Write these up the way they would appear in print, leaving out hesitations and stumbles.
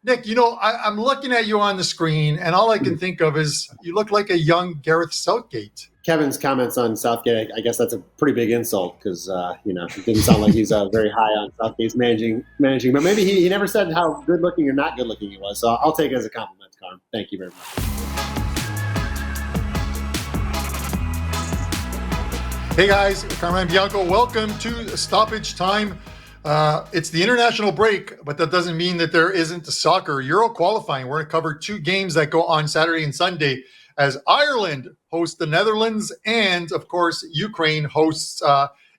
Nick, I'm looking at you on the screen, and all I can think of is you look like a young Gareth Southgate. Kevin's comments on Southgate, I guess that's a pretty big insult because, it didn't sound like he's very high on Southgate's managing. But maybe he never said how good-looking or not good-looking he was. So I'll take it as a compliment, Carm. Thank you very much. Hey, guys. Carmine Bianco. Welcome to Stoppage Time. It's the international break, but that doesn't mean that there isn't soccer. Euro qualifying. We're going to cover two games that go on Saturday and Sunday as Ireland hosts the Netherlands and, of course, Ukraine hosts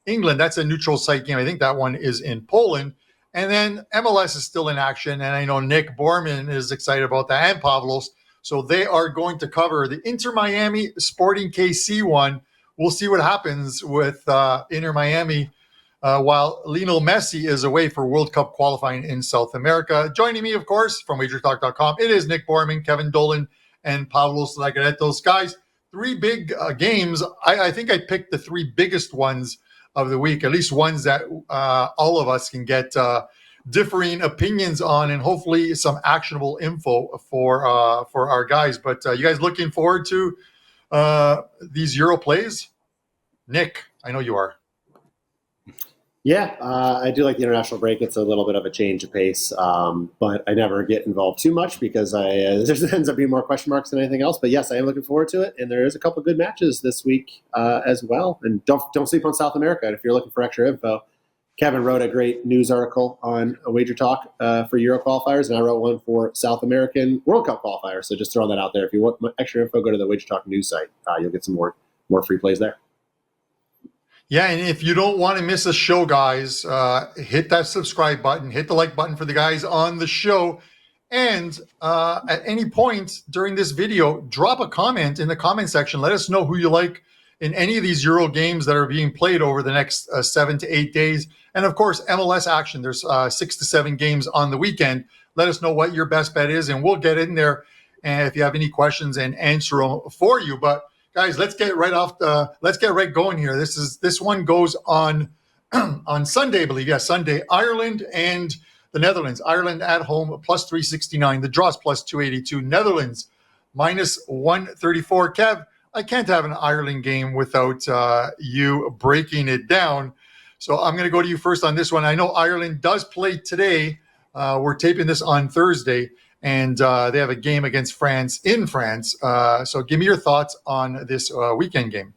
England. That's a neutral site game. I think that one is in Poland. And then MLS is still in action, and I know Nick Borrman is excited about that, and Pavlos. So they are going to cover the Inter Miami Sporting KC one. We'll see what happens with Inter Miami while Lionel Messi is away for World Cup qualifying in South America. Joining me, of course, from WagerTalk.com, it is Nick Borrman, Kevin Dolan, and Pavlos Laguretos. Guys, three big games. I think I picked the three biggest ones of the week, at least ones that all of us can get differing opinions on, and hopefully some actionable info for our guys. But you guys looking forward to these Euro plays? Nick, I know you are. Yeah, I do like the international break. It's a little bit of a change of pace, but I never get involved too much because there ends up being more question marks than anything else. But yes, I am looking forward to it, and there is a couple good matches this week as well. And don't sleep on South America. And if you're looking for extra info, Kevin wrote a great news article on WagerTalk for Euro Qualifiers, and I wrote one for South American World Cup Qualifiers. So just throwing that out there. If you want extra info, go to the WagerTalk news site. You'll get some more free plays there. Yeah, and if you don't want to miss a show, guys, hit that subscribe button, hit the like button for the guys on the show. And at any point during this video, drop a comment in the comment section. Let us know who you like in any of these Euro games that are being played over the next 7 to 8 days. And of course, MLS action. There's 6 to 7 games on the weekend. Let us know what your best bet is, and we'll get in there. And if you have any questions, and answer them for you. But guys, let's get right going here. This one goes on on Sunday, I believe. Yeah, Sunday. Ireland and the Netherlands. Ireland at home plus 369. The draws plus 282. Netherlands minus 134. Kev, I can't have an Ireland game without you breaking it down. So I'm going to go to you first on this one. I know Ireland does play today. We're taping this on Thursday. And they have a game against France in France. So give me your thoughts on this weekend game.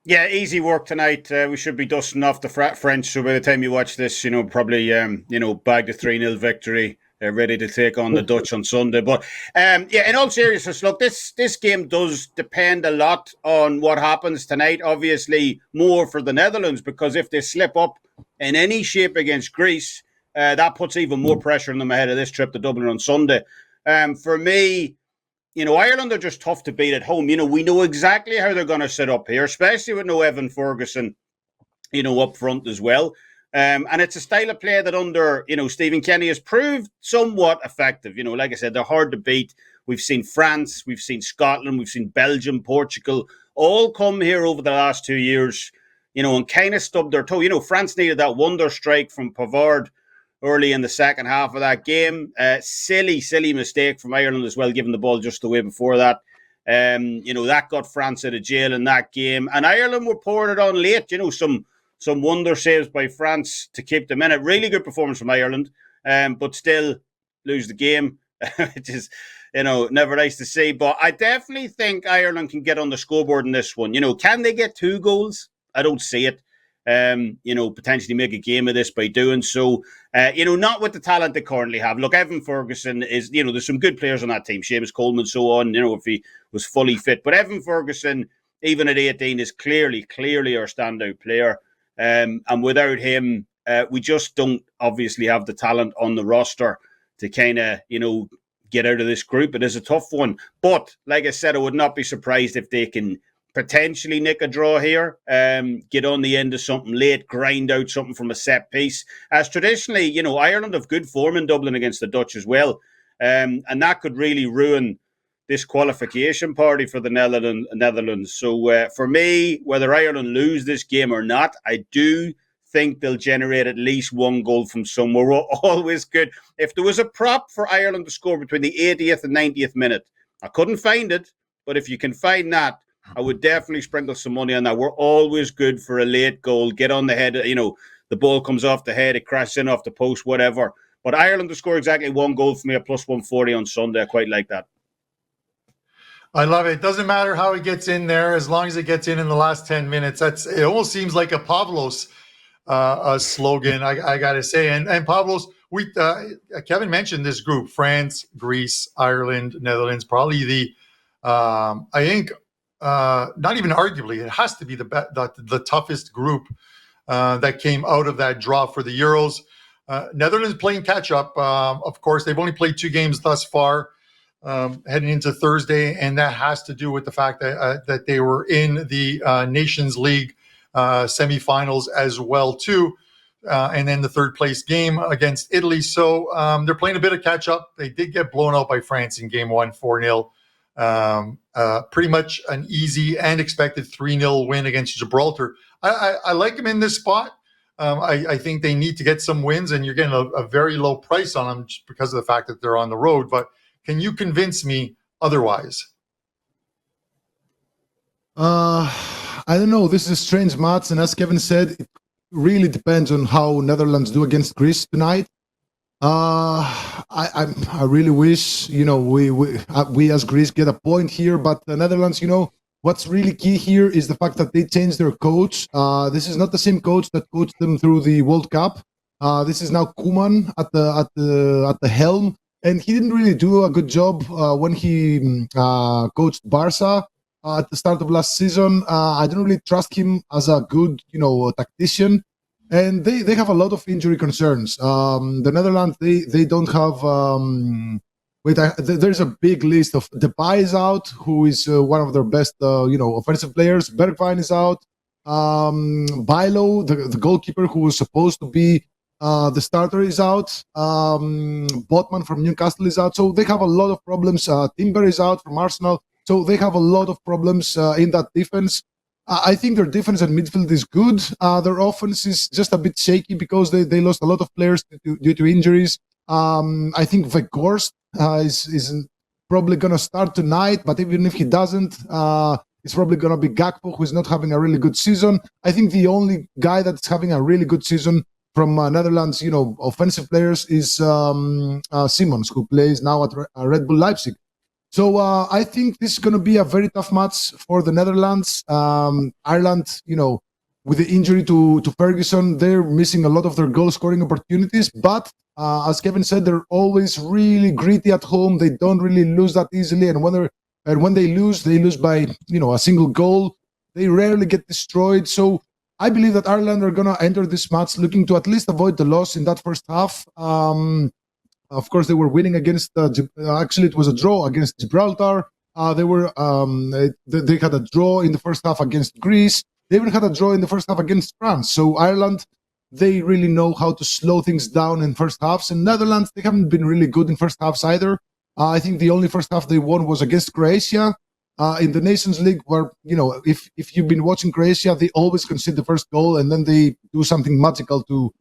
Yeah, easy work tonight. We should be dusting off the French. So by the time you watch this, probably, bag the 3-0 victory, ready to take on the Dutch on Sunday. But in all seriousness, look, this game does depend a lot on what happens tonight. Obviously, more for the Netherlands, because if they slip up in any shape against Greece, that puts even more pressure on them ahead of this trip to Dublin on Sunday. For me, Ireland are just tough to beat at home. We know exactly how they're going to set up here, especially with no Evan Ferguson, up front as well. And it's a style of play that under, Stephen Kenny has proved somewhat effective. Like I said, they're hard to beat. We've seen France, we've seen Scotland, we've seen Belgium, Portugal, all come here over the last 2 years, and kind of stubbed their toe. France needed that wonder strike from Pavard early in the second half of that game. Silly mistake from Ireland as well, giving the ball just away before that. That got France out of jail in that game. And Ireland were pouring it on late. Some wonder saves by France to keep them in it. Really good performance from Ireland, but still lose the game, which is, never nice to see. But I definitely think Ireland can get on the scoreboard in this one. Can they get 2 goals? I don't see it. Potentially make a game of this by doing so. Not with the talent they currently have. Look, Evan Ferguson is, there's some good players on that team, Seamus Coleman, so on, if he was fully fit. But Evan Ferguson, even at 18, is clearly our standout player. And without him, we just don't obviously have the talent on the roster to kind of, get out of this group. It is a tough one. But like I said, I would not be surprised if they can potentially nick a draw here, get on the end of something late, grind out something from a set piece. As traditionally, Ireland have good form in Dublin against the Dutch as well. And that could really ruin this qualification party for the Netherlands. So for me, whether Ireland lose this game or not, I do think they'll generate at least one goal from somewhere. We're always good. If there was a prop for Ireland to score between the 80th and 90th minute, I couldn't find it, but if you can find that, I would definitely sprinkle some money on that. We're always good for a late goal, get on the head, the ball comes off the head, it crashes in off the post, whatever. But Ireland to score exactly one goal for me at plus 140 on Sunday, I quite like that. I love it. It doesn't matter how it gets in there, as long as it gets in the last 10 minutes. It almost seems like a Pavlos slogan, I got to say. And Pavlos, Kevin mentioned this group: France, Greece, Ireland, Netherlands. Probably I think, not even arguably, it has to be the toughest group that came out of that draw for the Euros. Netherlands playing catch up. Of course, they've only played 2 games thus far. Heading into Thursday, and that has to do with the fact that they were in the Nations League semifinals as well too, and then the third place game against Italy. So they're playing a bit of catch up. They did get blown out by France in game 1, 4-0. Pretty much an easy and expected 3-0 win against Gibraltar. I like them in this spot. I think they need to get some wins, and you're getting a very low price on them just because of the fact that they're on the road. But can you convince me otherwise? I don't know. This is a strange match, and as Kevin said, it really depends on how Netherlands do against Greece tonight. I really wish we as Greece get a point here, but the Netherlands, what's really key here is the fact that they changed their coach. This is not the same coach that coached them through the World Cup. This is now Koeman at the helm. And he didn't really do a good job when he coached Barca at the start of last season. I don't really trust him as a good, tactician. And they have a lot of injury concerns. The Netherlands, they don't have. There's a big list of Depay is out, who is one of their best, offensive players. Bergwijn is out. Bijlo, the goalkeeper who was supposed to be the starter, is out. Borrman from Newcastle is out. So they have a lot of problems. Timber is out from Arsenal. So they have a lot of problems in that defense. I think their defense and midfield is good. Their offense is just a bit shaky because they lost a lot of players due to injuries. I think Weghorst is probably going to start tonight, but even if he doesn't, it's probably going to be Gakpo, who is not having a really good season. I think the only guy that's having a really good season from Netherlands, offensive players is Simons, who plays now at Red Bull Leipzig. So I think this is going to be a very tough match for the Netherlands. Ireland, with the injury to Ferguson, they're missing a lot of their goal-scoring opportunities. But as Kevin said, they're always really gritty at home. They don't really lose that easily. And when they lose by a single goal. They rarely get destroyed. So I believe that Ireland are going to enter this match looking to at least avoid the loss in that first half. Of course, they were winning against. Actually, it was a draw against Gibraltar. They had a draw in the first half against Greece. They even had a draw in the first half against France. So Ireland, they really know how to slow things down in first halves. And Netherlands, they haven't been really good in first halves either. I think the only first half they won was against Croatia in the Nations League, where if you've been watching Croatia, they always concede the first goal and then they do something magical to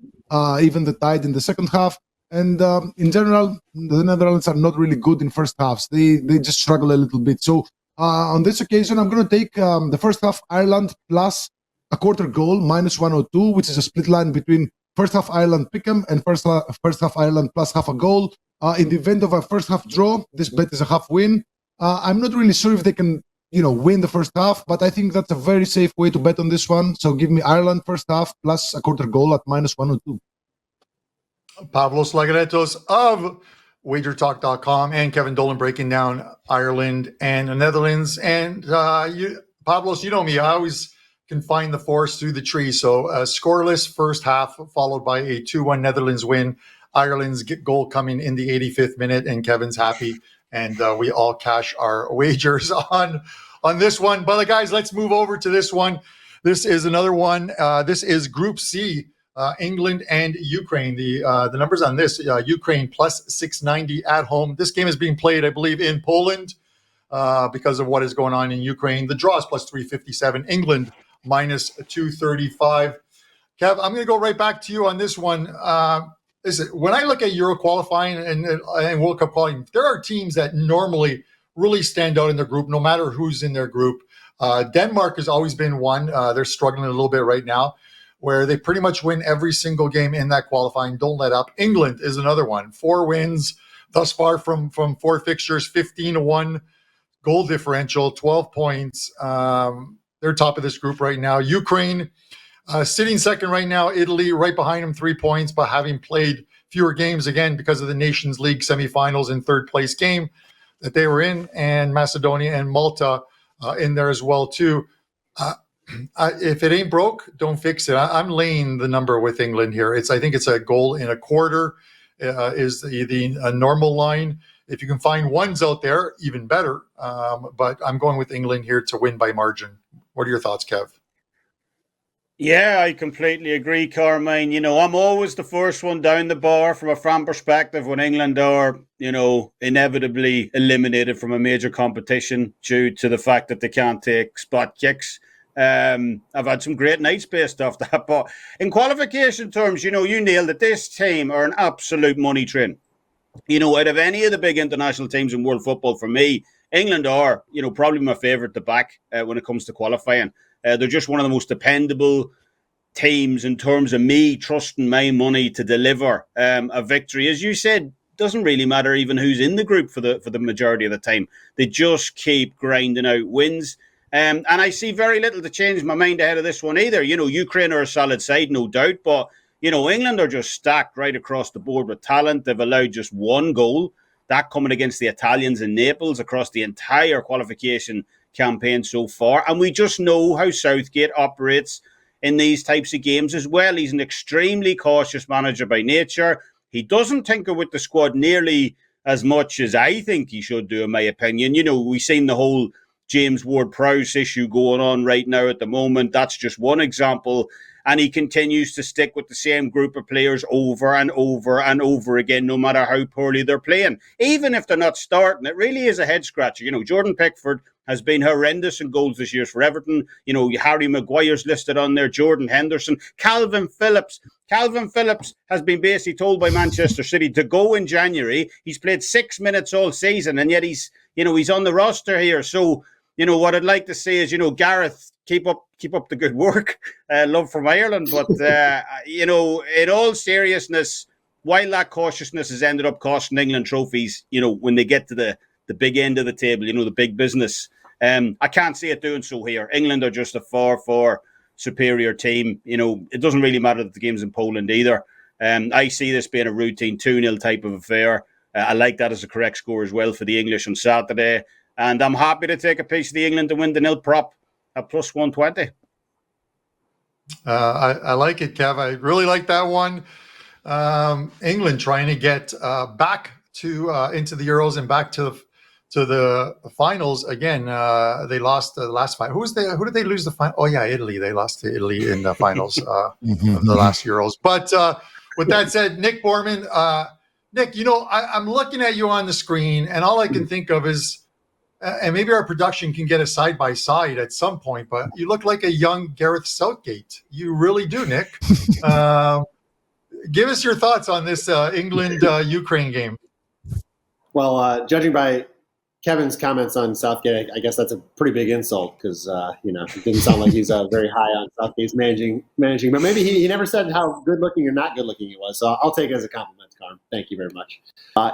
even the tide in the second half. And in general, the Netherlands are not really good in first halves. They just struggle a little bit. So on this occasion, I'm going to take the first half Ireland plus a quarter goal, minus 102, which is a split line between first half Ireland pick'em and first half Ireland plus half a goal. In the event of a first half draw, this bet is a half win. I'm not really sure if they can, win the first half, but I think that's a very safe way to bet on this one. So give me Ireland first half plus a quarter goal at minus 102. Pavlos Laguretos of WagerTalk.com and Kevin Dolan breaking down Ireland and the Netherlands. And Pavlos, you know me, I always can find the forest through the tree. So scoreless first half followed by a 2-1 Netherlands win. Ireland's goal coming in the 85th minute, and Kevin's happy. And we all cash our wagers on this one. But guys, let's move over to this one. This is another one. This is Group C. England and Ukraine. The numbers on this, Ukraine plus 690 at home. This game is being played, I believe, in Poland because of what is going on in Ukraine. The draw is plus 357. England minus 235. Kev, I'm going to go right back to you on this one. Listen, when I look at Euro qualifying and World Cup qualifying, there are teams that normally really stand out in their group, no matter who's in their group. Denmark has always been one. They're struggling a little bit right now, where they pretty much win every single game in that qualifying. Don't let up. England is another one. 4 wins thus far from 4 fixtures, 15-1 goal differential, 12 points. They're top of this group right now. Ukraine sitting second right now. Italy right behind them, 3 points, but having played fewer games again because of the Nations League semifinals and third place game that they were in, and Macedonia and Malta in there as well too. If it ain't broke, don't fix it. I'm laying the number with England here. I think it's a goal in a quarter is the normal line. If you can find ones out there, even better. But I'm going with England here to win by margin. What are your thoughts, Kev? Yeah, I completely agree, Carmine. I'm always the first one down the bar from a fan perspective when England are, inevitably eliminated from a major competition due to the fact that they can't take spot kicks. I've had some great nights based off that. But in qualification terms, you nailed it. This team are an absolute money train. Out of any of the big international teams in world football, for me, England are, probably my favourite to back when it comes to qualifying. They're just one of the most dependable teams in terms of me trusting my money to deliver a victory. As you said, doesn't really matter even who's in the group for the majority of the time. They just keep grinding out wins. And I see very little to change my mind ahead of this one either. Ukraine are a solid side, no doubt, but England are just stacked right across the board with talent. They've allowed just 1 goal, that coming against the Italians in Naples across the entire qualification campaign so far. And we just know how Southgate operates in these types of games as well. He's an extremely cautious manager by nature. He doesn't tinker with the squad nearly as much as I think he should do, in my opinion. We've seen the whole James Ward-Prowse issue going on right now at the moment. That's just one example. And he continues to stick with the same group of players over and over and over again, no matter how poorly they're playing. Even if they're not starting, it really is a head-scratcher. Jordan Pickford has been horrendous in goals this year for Everton. Harry Maguire's listed on there, Jordan Henderson, Calvin Phillips. Calvin Phillips has been basically told by Manchester City to go in January. He's played 6 minutes all season, and yet he's on the roster here. So, what I'd like to say is, Gareth, keep up the good work. Love from Ireland. But, in all seriousness, while that cautiousness has ended up costing England trophies, when they get to the big end of the table, the big business, I can't see it doing so here. England are just a far superior team. It doesn't really matter that the game's in Poland either. I see this being a routine 2-0 type of affair. I like that as a correct score as well for the English on Saturday. And I'm happy to take a piece of the England to win the nil prop at plus 120. I like it, Kev. I really like that one. England trying to get back to into the Euros and back to the finals again. They lost the last final. Who did they lose the final? Oh yeah, Italy. They lost to Italy in the finals of the last Euros. But with that said, Nick Borrman, Nick, I'm looking at you on the screen, and all I can think of is, and maybe our production can get a side by side at some point, but you look like a young Gareth Southgate. You really do, Nick. Give us your thoughts on this England-Ukraine game. Well, judging by Kevin's comments on Southgate, I guess that's a pretty big insult because, it didn't sound like he's very high on Southgate's managing. But maybe he never said how good-looking or not good-looking he was. So I'll take it as a compliment, Carm. Thank you very much. I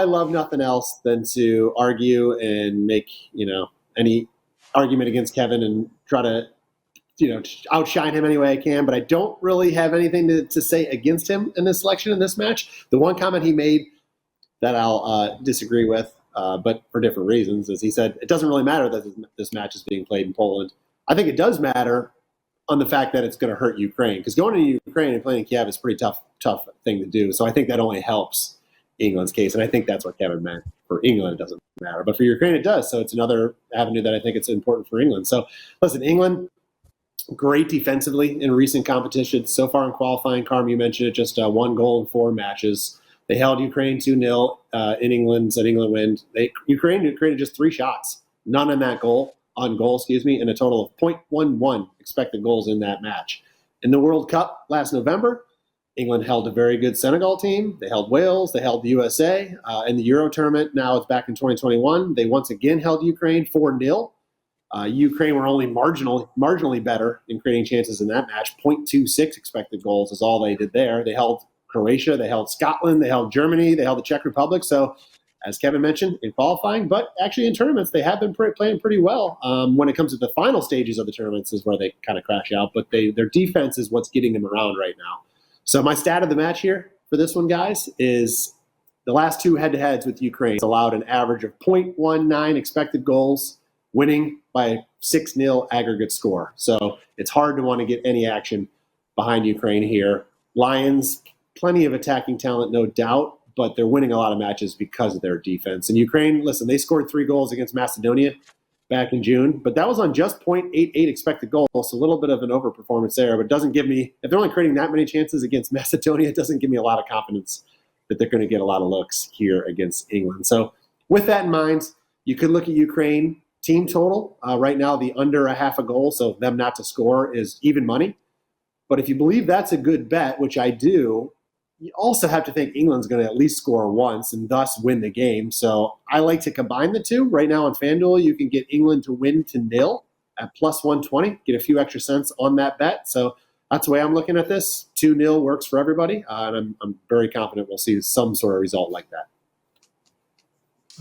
love nothing else than to argue and make, any argument against Kevin and try to, outshine him any way I can. But I don't really have anything to say against him in this selection, in this match. The one comment he made that I'll disagree with, but for different reasons, is he said it doesn't really matter that this match is being played in Poland. I think it does matter on the fact that it's going to hurt Ukraine, because going to Ukraine and playing in Kiev is a pretty tough thing to do. So I think that only helps England's case, and I think that's what Kevin meant. For England, it doesn't matter, but for Ukraine, it does. So it's another avenue that I think it's important for England. So listen, England, great defensively in recent competitions. So far in qualifying, Carm, you mentioned it, just 1 goal in 4 matches. They held Ukraine 2-0 in England, said England win. Ukraine created just 3 shots, none on goal, and a total of 0.11 expected goals in that match. In the World Cup last November, England held a very good Senegal team. They held Wales. They held the USA. In the Euro tournament, now it's back in 2021, they once again held Ukraine 4-0. Ukraine were only marginally better in creating chances in that match. 0.26 expected goals is all they did there. They held Croatia. They held Scotland. They held Germany. They held the Czech Republic. So, as Kevin mentioned, in qualifying, but actually in tournaments, they have been playing pretty well. When it comes to the final stages of the tournaments is where they kind of crash out, but their defense is what's getting them around right now. So my stat of the match here for this one, guys, is the last two head-to-heads with Ukraine allowed an average of 0.19 expected goals, winning by 6-0 aggregate score. So it's hard to want to get any action behind Ukraine here. Lions, plenty of attacking talent, no doubt, but they're winning a lot of matches because of their defense. And Ukraine, listen, they scored 3 goals against Macedonia back in June, but that was on just 0.88 expected goals, so a little bit of an overperformance there, but it doesn't give me, if they're only creating that many chances against Macedonia, it doesn't give me a lot of confidence that they're going to get a lot of looks here against England. So with that in mind, you could look at Ukraine team total. Right now, the under a half a goal, so them not to score, is even money. But if you believe that's a good bet, which I do, you also have to think England's going to at least score once and thus win the game. So I like to combine the two. Right now on FanDuel, you can get England to win to 0 at plus 120, get a few extra cents on that bet. So that's the way I'm looking at this. 2-0 works for everybody, and I'm very confident we'll see some sort of result like that.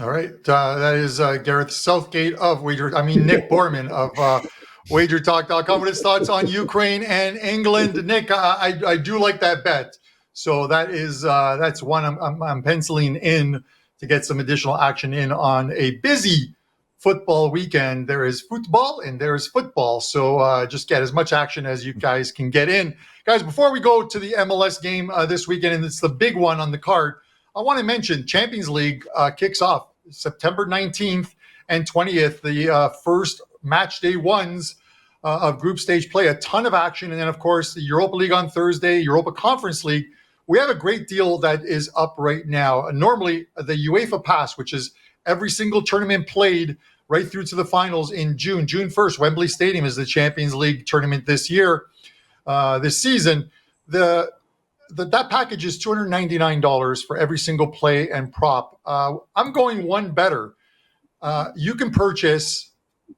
All right. That is Gareth Southgate of Nick Borrman of WagerTalk.com with his thoughts on Ukraine and England. Nick, I do like that bet. So that's one I'm penciling in to get some additional action in on a busy football weekend. There is football and there is football. So just get as much action as you guys can get in. Guys, before we go to the MLS game this weekend, and it's the big one on the card, I want to mention Champions League kicks off September 19th and 20th, the first match day ones of group stage play. A ton of action. And then, of course, the Europa League on Thursday, Europa Conference League. We have a great deal that is up right now. Normally, the UEFA Pass, which is every single tournament played right through to the finals in June. June 1st, Wembley Stadium is the Champions League tournament this year, this season. That package is $299 for every single play and prop. I'm going one better. You can purchase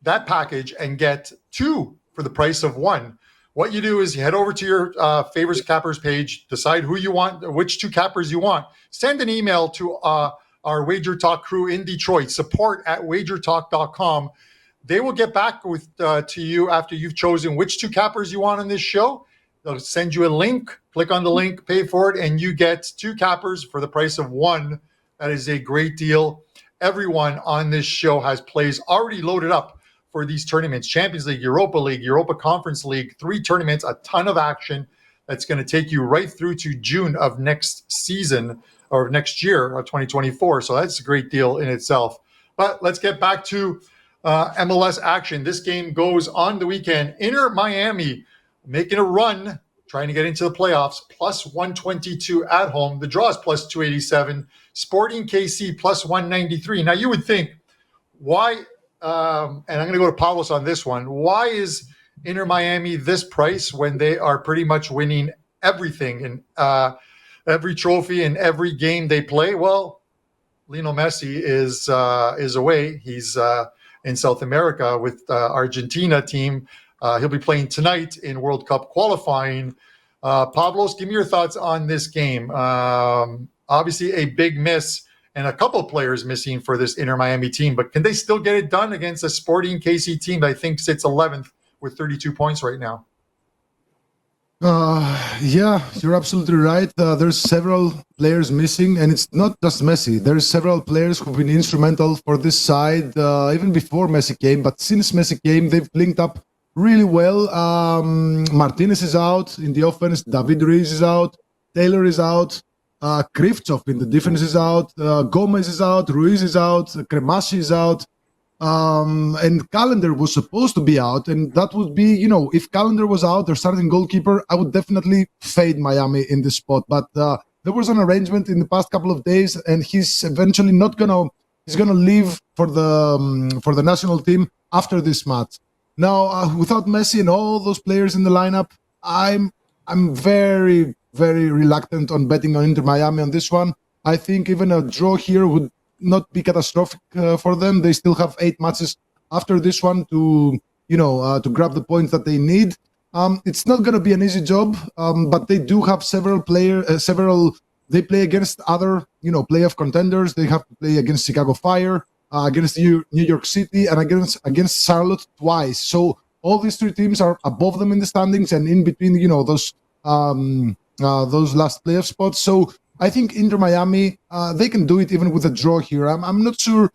that package and get 2 for the price of 1. What you do is you head over to your favorites cappers page, decide who you want, which 2 cappers you want. Send an email to our Wager Talk crew in Detroit, support@wagertalk.com. They will get back to you after you've chosen which 2 cappers you want on this show. They'll send you a link, click on the link, pay for it, and you get 2 cappers for the price of 1. That is a great deal. Everyone on this show has plays already loaded up for these tournaments: Champions League, Europa League, Europa Conference League, 3 tournaments, a ton of action that's going to take you right through to June of next season or next year of 2024. So that's a great deal in itself. But let's get back to MLS action. This game goes on the weekend. Inter Miami making a run, trying to get into the playoffs, plus 122 at home. The draw is plus 287. Sporting KC plus 193. Now you would think, why? And I'm going to go to Pavlos on this one. Why is Inter Miami this price when they are pretty much winning everything and every trophy in every game they play? Well, Lionel Messi is away. He's in South America with Argentina team. He'll be playing tonight in World Cup qualifying. Pavlos, give me your thoughts on this game. Obviously, a big miss and a couple of players missing for this Inter Miami team, but can they still get it done against a Sporting KC team that I think sits 11th with 32 points right now? Yeah, you're absolutely right. There's several players missing, and it's not just Messi. There's several players who've been instrumental for this side, even before Messi came. But since Messi came, they've linked up really well. Martinez is out in the offense. David Ruiz is out. Taylor is out. Krivtsov in the defense is out. Gomez is out. Ruiz is out. Kremashi is out. And Calendar was supposed to be out, and that would be, if Calendar was out, their starting goalkeeper, I would definitely fade Miami in this spot. But there was an arrangement in the past couple of days, and he's eventually he's gonna leave for the national team after this match. Now, without Messi and all those players in the lineup, I'm I'm very, very reluctant on betting on Inter Miami on this one. I think even a draw here would not be catastrophic for them. They still have 8 matches after this one to grab the points that they need. It's not going to be an easy job, but they do have several. They play against other playoff contenders. They have to play against Chicago Fire, against New York City, and against Charlotte twice. So all these 3 teams are above them in the standings and in between those last playoff spots. So I think Inter Miami, they can do it even with a draw here. I'm not sure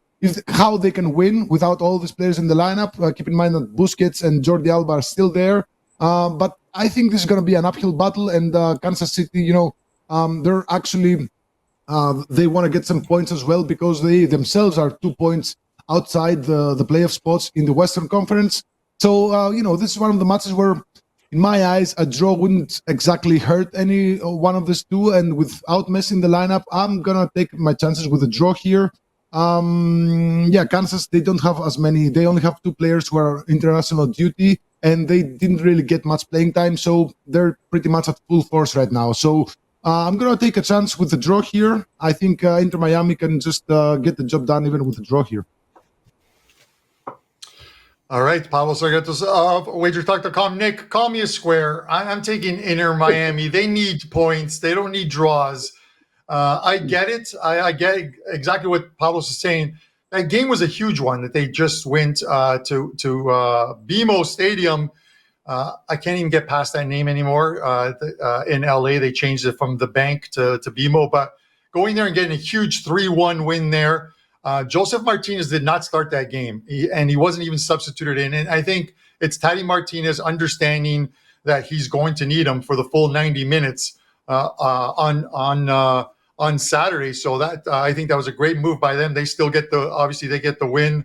how they can win without all these players in the lineup. Keep in mind that Busquets and Jordi Alba are still there. But I think this is going to be an uphill battle, and Kansas City, they're actually they want to get some points as well because they themselves are 2 points outside the playoff spots in the Western Conference. So this is one of the matches where, in my eyes, a draw wouldn't exactly hurt any one of these 2. And without Messi in the lineup, I'm gonna take my chances with a draw here. Kansas, they don't have as many. They only have 2 players who are international duty, and they didn't really get much playing time, so they're pretty much at full force right now. So I'm going to take a chance with the draw here. I think Inter Miami can just get the job done even with the draw here. All right, Pavlos Laguretos of WagerTalk.com. Nick, call me a square. I'm taking Inter Miami. They need points. They don't need draws. I get it. I get exactly what Pavlos is saying. That game was a huge one that they just went to BMO Stadium. I can't even get past that name anymore. In LA, they changed it from the bank to BMO. But going there and getting a huge 3-1 win there. Joseph Martinez did not start that game, and he wasn't even substituted in. And I think it's Tati Martinez understanding that he's going to need him for the full 90 minutes on Saturday. So that I think that was a great move by them. They still get they get the win.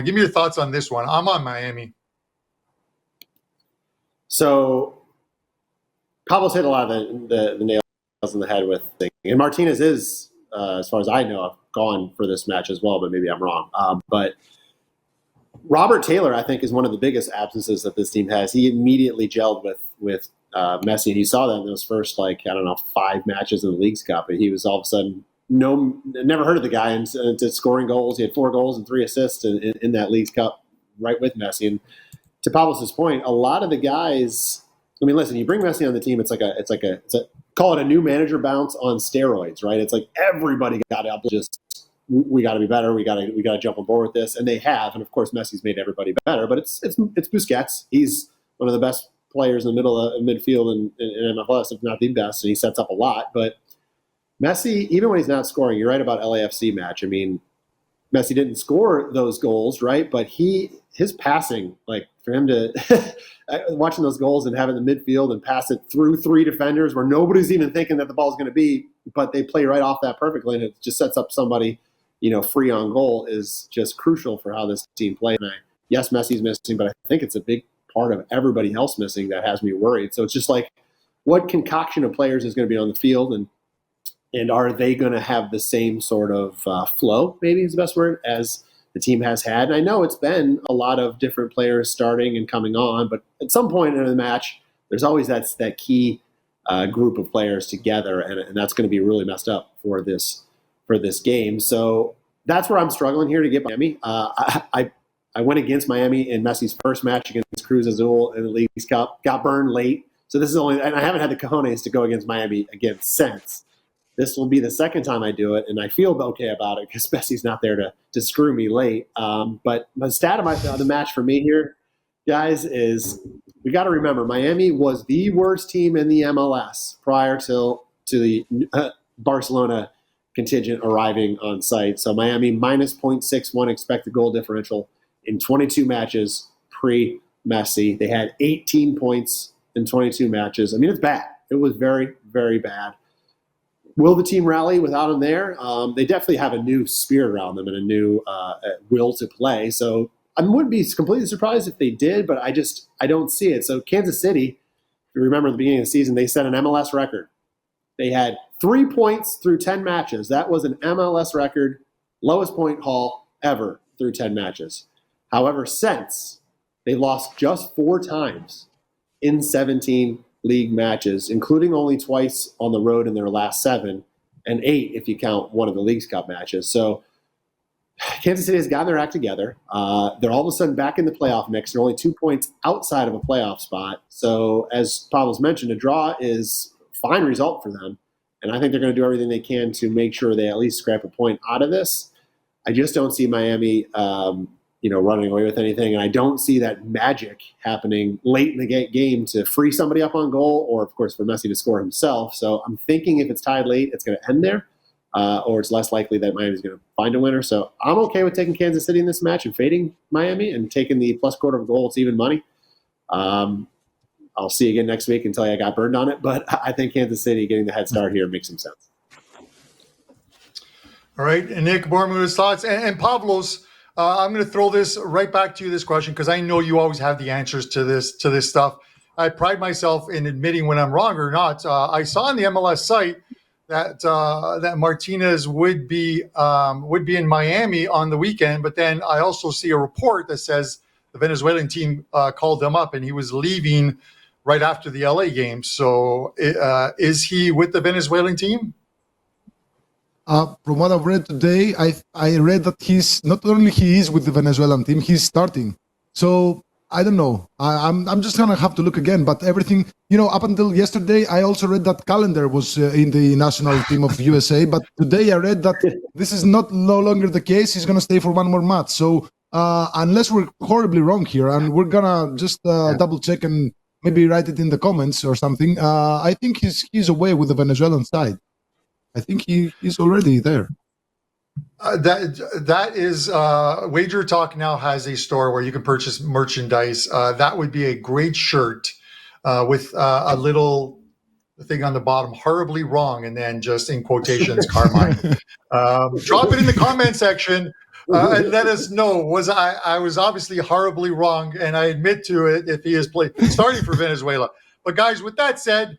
Give me your thoughts on this one. I'm on Miami. So Pablo's hit a lot of the nails on the head with things. And Martinez is, as far as I know, gone for this match as well, but maybe I'm wrong. But Robert Taylor, I think, is one of the biggest absences that this team has. He immediately gelled with Messi, and you saw that in those first 5 matches in the Leagues Cup. And he was all of a sudden never heard of the guy into scoring goals. He had 4 goals and 3 assists in that Leagues Cup right with Messi. And to Pavlos' point, a lot of the guys. I mean, listen, you bring Messi on the team, it's a call it a new manager bounce on steroids, right? It's like everybody got up, we got to be better, we got to jump on board with this, and they have, and of course Messi's made everybody better, but it's Busquets. He's one of the best players in the middle of midfield in MLS, if not the best, and he sets up a lot. But Messi, even when he's not scoring, you're right about LAFC match. I mean, Messi didn't score those goals, right? But his passing, for him to watching those goals and having the midfield and pass it through 3 defenders where nobody's even thinking that the ball's going to be, but they play right off that perfectly, and it just sets up somebody, free on goal, is just crucial for how this team plays. Yes, Messi's missing, but I think it's a big part of everybody else missing that has me worried. So it's just what concoction of players is going to be on the field, and are they going to have the same sort of flow, maybe is the best word, as the team has had? And I know it's been a lot of different players starting and coming on, but at some point in the match, there's always that key group of players together, and that's going to be really messed up for this game. So that's where I'm struggling here to get Miami. I went against Miami in Messi's first match against Cruz Azul in the Leagues Cup, got burned late. So this is and I haven't had the cojones to go against Miami again since. This will be the second time I do it, and I feel okay about it because Messi's not there to screw me late. But the stat of the match for me here, guys, is we got to remember Miami was the worst team in the MLS prior to the Barcelona contingent arriving on site. So Miami minus 0.61 expected goal differential in 22 matches pre-Messi. They had 18 points in 22 matches. I mean, it's bad. It was very, very bad. Will the team rally without him there? They definitely have a new spirit around them and a new will to play. So I wouldn't be completely surprised if they did, but I don't see it. So Kansas City, if you remember at the beginning of the season, they set an MLS record. They had 3 points through 10 matches. That was an MLS record, lowest point haul ever through 10 matches. However, since, they lost just 4 times in 17 league matches, including only twice on the road in their last 7, and 8 if you count one of the Leagues Cup matches. So Kansas City has gotten their act together. They're all of a sudden back in the playoff mix. They're only 2 points outside of a playoff spot. So as Pavlos mentioned, a draw is a fine result for them. And I think they're going to do everything they can to make sure they at least scrap a point out of this. I just don't see Miami running away with anything. And I don't see that magic happening late in the game to free somebody up on goal or, of course, for Messi to score himself. So I'm thinking if it's tied late, it's going to end there. Or it's less likely that Miami's going to find a winner. So I'm okay with taking Kansas City in this match and fading Miami and taking the plus quarter of a goal. It's even money. I'll see you again next week and tell you I got burned on it. But I think Kansas City getting the head start here makes some sense. All right. And Nick, Borrman, his thoughts. And Pavlos, I'm going to throw this right back to you, this question, because I know you always have the answers to this stuff. I pride myself in admitting when I'm wrong or not. I saw on the MLS site that Martinez would be in Miami on the weekend, but then I also see a report that says the Venezuelan team called him up and he was leaving right after the LA game. So is he with the Venezuelan team? From what I've read today, I read that he's not only he is with the Venezuelan team, he's starting. So I don't know. I'm just gonna have to look again. But everything, up until yesterday, I also read that Calendar was in the national team of USA. But today I read that this is no longer the case. He's gonna stay for one more match. So unless we're horribly wrong here, and we're gonna just double check and maybe write it in the comments or something. I think he's away with the Venezuelan side. I think he's already there. That is WagerTalk now has a store where you can purchase merchandise. That would be a great shirt with a little thing on the bottom, horribly wrong, and then just in quotations, Carmine. Drop it in the comment section and let us know. I was obviously horribly wrong, and I admit to it if he is starting for Venezuela. But guys, with that said,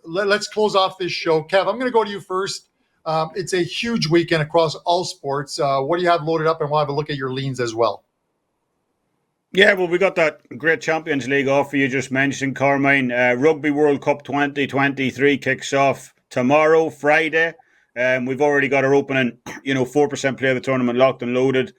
let's close off this show. Kev, I'm going to go to you first. It's a huge weekend across all sports. What do you have loaded up? And we'll have a look at your leans as well. Yeah, well, we got that great Champions League offer you just mentioned, Carmine. Rugby World Cup 2023 kicks off tomorrow, Friday. We've already got our opening, 4% play of the tournament locked and loaded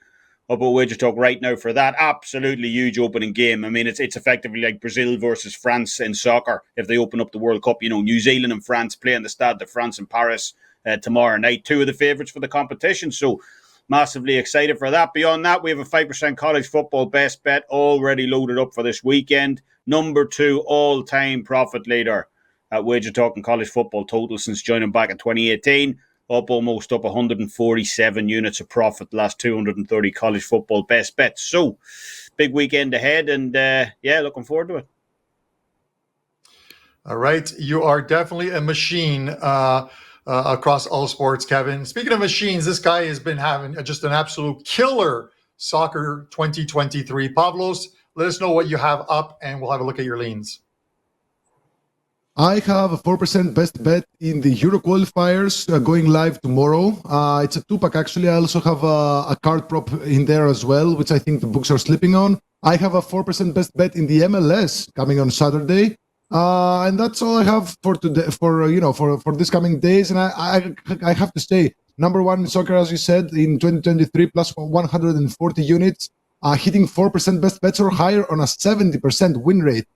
up at WagerTalk right now for that absolutely huge opening game. I mean, it's effectively like Brazil versus France in soccer if they open up the World Cup. New Zealand and France play in the Stade de France in Paris tomorrow night. 2 of the favourites for the competition, so massively excited for that. Beyond that, we have a 5% college football best bet already loaded up for this weekend. Number 2 all-time profit leader at WagerTalk in college football total since joining back in 2018. Almost up 147 units of profit the last 230 college football best bets. So, big weekend ahead, and looking forward to it. All right, you are definitely a machine across all sports, Kevin. Speaking of machines, this guy has been having just an absolute killer soccer 2023. Pavlos, let us know what you have up, and we'll have a look at your leans. I have a 4% best bet in the Euro Qualifiers going live tomorrow. It's a 2-pack actually. I also have a card prop in there as well, which I think the books are sleeping on. I have a 4% best bet in the MLS coming on Saturday. And that's all I have for today, for this coming days. And I have to say, number 1 in soccer, as you said, in 2023, plus 140 units, hitting 4% best bets or higher on a 70% win rate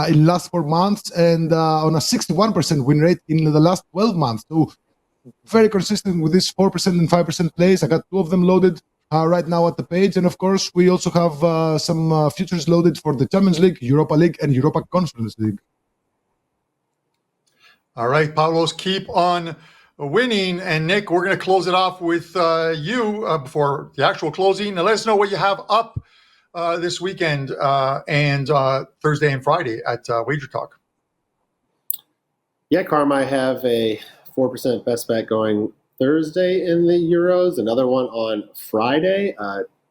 in the last 4 months, and on a 61% win rate in the last 12 months. So very consistent with this 4% and 5% plays. I got 2 of them loaded right now at the page. And of course, we also have some futures loaded for the Champions League, Europa League, and Europa Conference League. All right, Pavlos, keep on winning. And Nick, we're going to close it off with you before the actual closing. Now, let us know what you have up this weekend and Thursday and Friday at WagerTalk. Yeah, Carm, I have a 4% best bet going Thursday in the Euros, another one on Friday.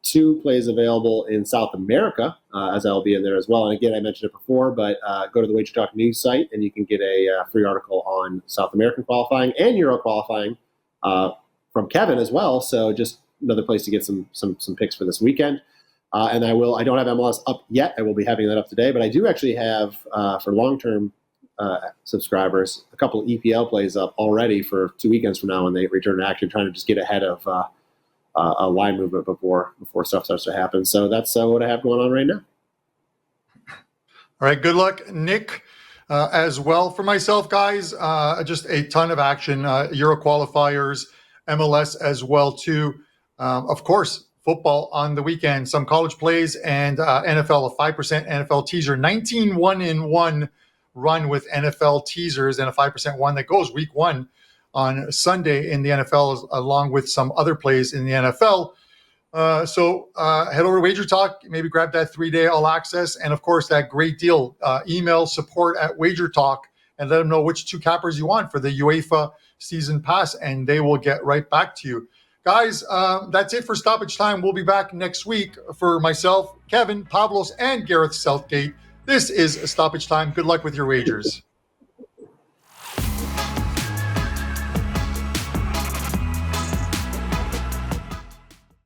2 plays available in South America, as I'll be in there as well. And again, I mentioned it before, but go to the WagerTalk news site and you can get a free article on South American qualifying and Euro qualifying from Kevin as well. So just another place to get some picks for this weekend. And I don't have MLS up yet. I will be having that up today, but I do actually have for long-term subscribers. A couple of EPL plays up already for 2 weekends from now when they return to action, trying to just get ahead of a line movement before stuff starts to happen. So that's what I have going on right now. All right, good luck, Nick, as well. For myself, guys, just a ton of action. Euro qualifiers, MLS as well, too. Of course, football on the weekend, some college plays, and NFL, a 5% NFL teaser, 19 1-in-1 run with NFL teasers, and a 5% one that goes week 1 on Sunday in the NFL, along with some other plays in the NFL. So head over to WagerTalk, maybe grab that 3-day all access, and of course that great deal. Email support@WagerTalk and let them know which 2 cappers you want for the UEFA season pass, and they will get right back to you. Guys, that's it for Stoppage Time. We'll be back next week. For myself, Kevin, Pavlos, and Gareth Southgate, this is Stoppage Time. Good luck with your wagers.